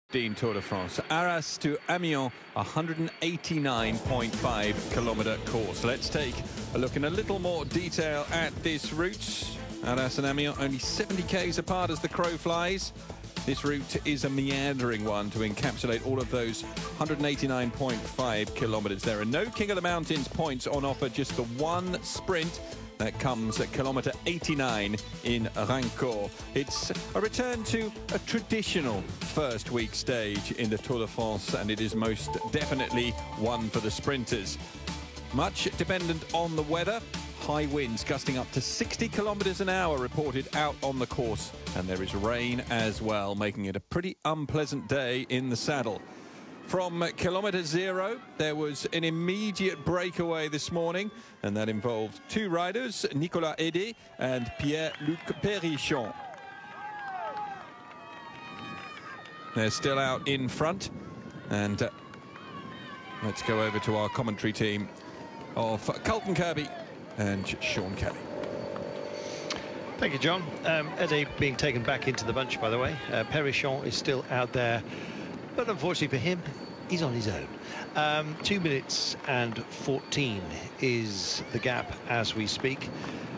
Tour de France. Arras to Amiens, 189.5 kilometre course. Let's take a look in a little more detail at this route. Arras and Amiens only 70 k's apart as the crow flies. This route is a meandering one to encapsulate all of those 189.5 kilometres. There are no King of the Mountains points on offer, just the one sprint that comes at kilometre 89 in Rancourt. It's a return to a traditional first week stage in the Tour de France, and it is most definitely one for the sprinters. Much dependent on the weather. High winds gusting up to 60 kilometres an hour reported out on the course, and there is rain as well, making it a pretty unpleasant day in the saddle. From kilometre zero, there was an immediate breakaway this morning, and that involved two riders, Nicolas Hédé and Pierre-Luc Perrichon. They're still out in front, and let's go over to our commentary team of Colton Kirby and Sean Kelly. Thank you, John. Hédé being taken back into the bunch, by the way. Perrichon is still out there, but unfortunately for him, he's on his own. 2 minutes and 14 is the gap as we speak.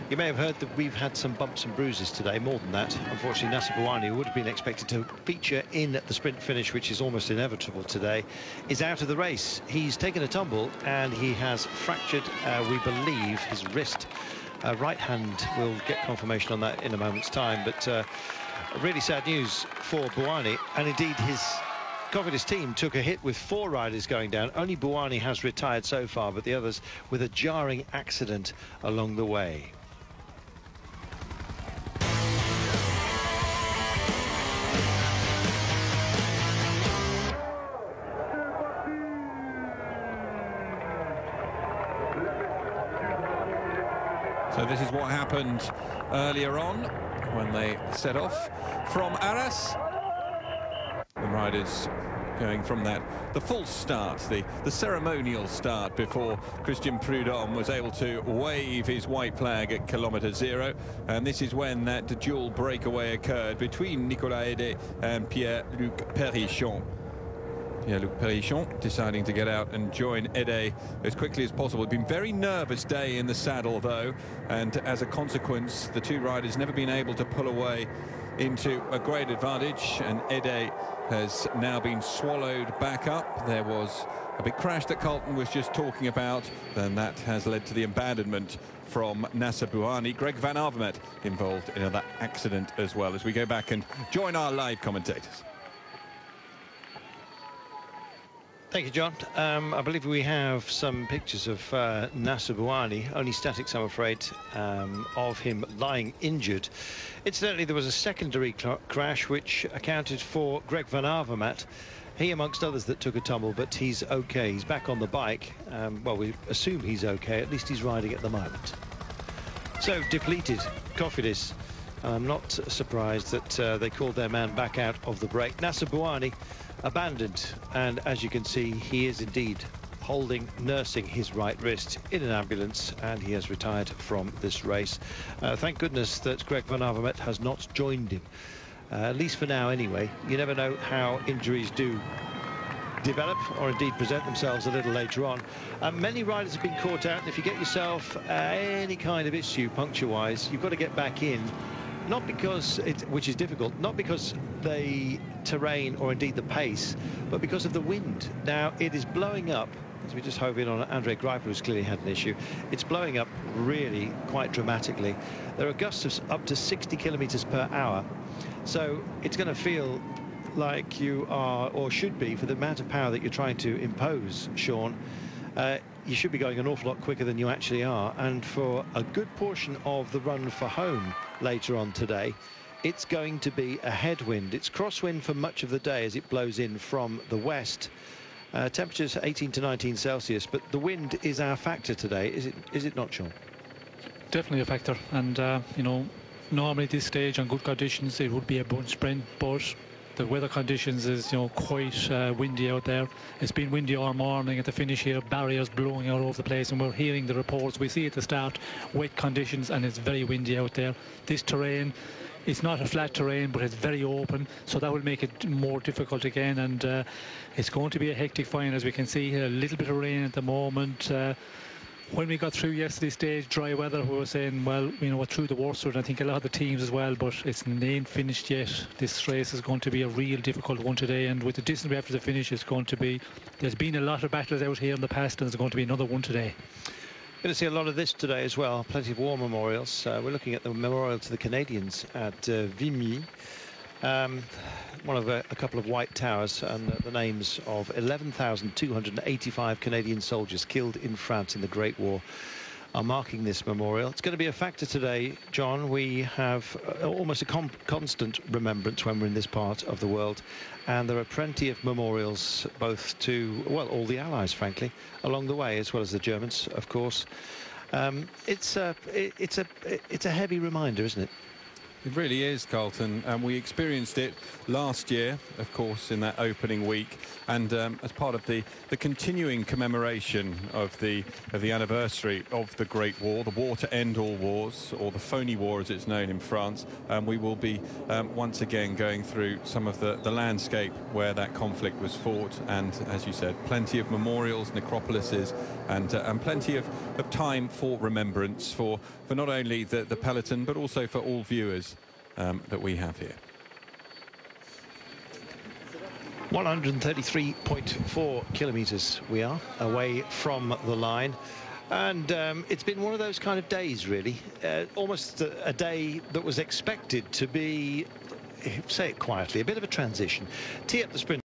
You may have heard that we've had some bumps and bruises today, more than that. Unfortunately, Nacer Bouhanni, who would have been expected to feature in the sprint finish, which is almost inevitable today, is out of the race. He's taken a tumble and he has fractured, we believe, his wrist. Right hand. We'll get confirmation on that in a moment's time, but really sad news for Bouhanni, and indeed his Cofidis team took a hit with 4 riders going down. Only Bouhanni has retired so far, but the others with a jarring accident along the way. So this is what happened earlier on when they set off from Arras. The riders going from the false start, the ceremonial start, before Christian Prudhomme was able to wave his white flag at kilometre zero. And this is when that dual breakaway occurred between Nicolas Hédé and Pierre-Luc Perrichon. Pierre-Luc Perrichon deciding to get out and join Hédé as quickly as possible. It's been a very nervous day in the saddle, though, and as a consequence, the two riders never been able to pull away into a great advantage, and Hédé has now been swallowed back up. There was a big crash that Colton was just talking about, and that has led to the abandonment from Nacer Bouhanni. Greg Van Avermaet involved in that accident as well, as we go back and join our live commentators. Thank you, John. I believe we have some pictures of Nacer Bouhanni, only statics, I'm afraid, of him lying injured. Incidentally, there was a secondary crash which accounted for Greg Van Avermaet. He, amongst others, that took a tumble, but he's okay. He's back on the bike. Well, we assume he's okay. At least he's riding at the moment. So, depleted Cofidis. I'm not surprised that they called their man back out of the break. Nacer Bouhanni abandoned, and as you can see, he is indeed nursing his right wrist in an ambulance, and he has retired from this race. Thank goodness that Greg Van Avermaet has not joined him, at least for now anyway. You never know how injuries do develop or indeed present themselves a little later on. Many riders have been caught out, and if you get yourself any kind of issue puncture wise, you've got to get back in. Not because which is difficult, not because the terrain or indeed the pace, but because of the wind. Now it is blowing up, as we just hove in on Andre Greipel, who's clearly had an issue. It's blowing up really quite dramatically. There are gusts of up to 60 kilometers per hour, so it's going to feel like you are, or should be, for the amount of power that you're trying to impose, Sean. You should be going an awful lot quicker than you actually are, and for a good portion of the run for home later on today, it's going to be a headwind. It's crosswind for much of the day as it blows in from the west. Temperatures 18 to 19 Celsius, but the wind is our factor today, is it not, Sean? Definitely a factor, and you know, normally at this stage on good conditions it would be a bunch sprint, but the weather conditions is, you know, quite windy out there. It's been windy all morning at the finish here, barriers blowing all over the place, and we're hearing the reports. We see at the start wet conditions, and it's very windy out there. This terrain it's not a flat terrain, but it's very open, so that will make it more difficult again. And it's going to be a hectic final, as we can see here. A little bit of rain at the moment. When we got through yesterday's stage, dry weather, we were saying, well, you know, we're through the worst of it. I think a lot of the teams as well, but it's ain't finished yet. This race is going to be a real difficult one today, and with the distance we have to the finish, it's going to be, there's been a lot of battles out here in the past, and there's going to be another one today. Going to see a lot of this today as well. Plenty of war memorials. We're looking at the memorial to the Canadians at Vimy. One of a couple of white towers, and the names of 11,285 Canadian soldiers killed in France in the Great War are marking this memorial. It's going to be a factor today, John. We have almost a constant remembrance when we're in this part of the world, and there are plenty of memorials both to, well, all the Allies, frankly, along the way, as well as the Germans, of course. It's a heavy reminder, isn't it? It really is, Carlton, and we experienced it last year, of course, in that opening week, and as part of the continuing commemoration of the anniversary of the Great War, the war to end all wars, or the phony war as it's known in France. We will be once again going through some of the landscape where that conflict was fought, and as you said, plenty of memorials, necropolises, and plenty of time for remembrance for not only the peloton but also for all viewers that we have here. 133.4 kilometres we are away from the line, and it's been one of those kind of days, really, almost a day that was expected to be, say it quietly, a bit of a transition. Tee up the sprint.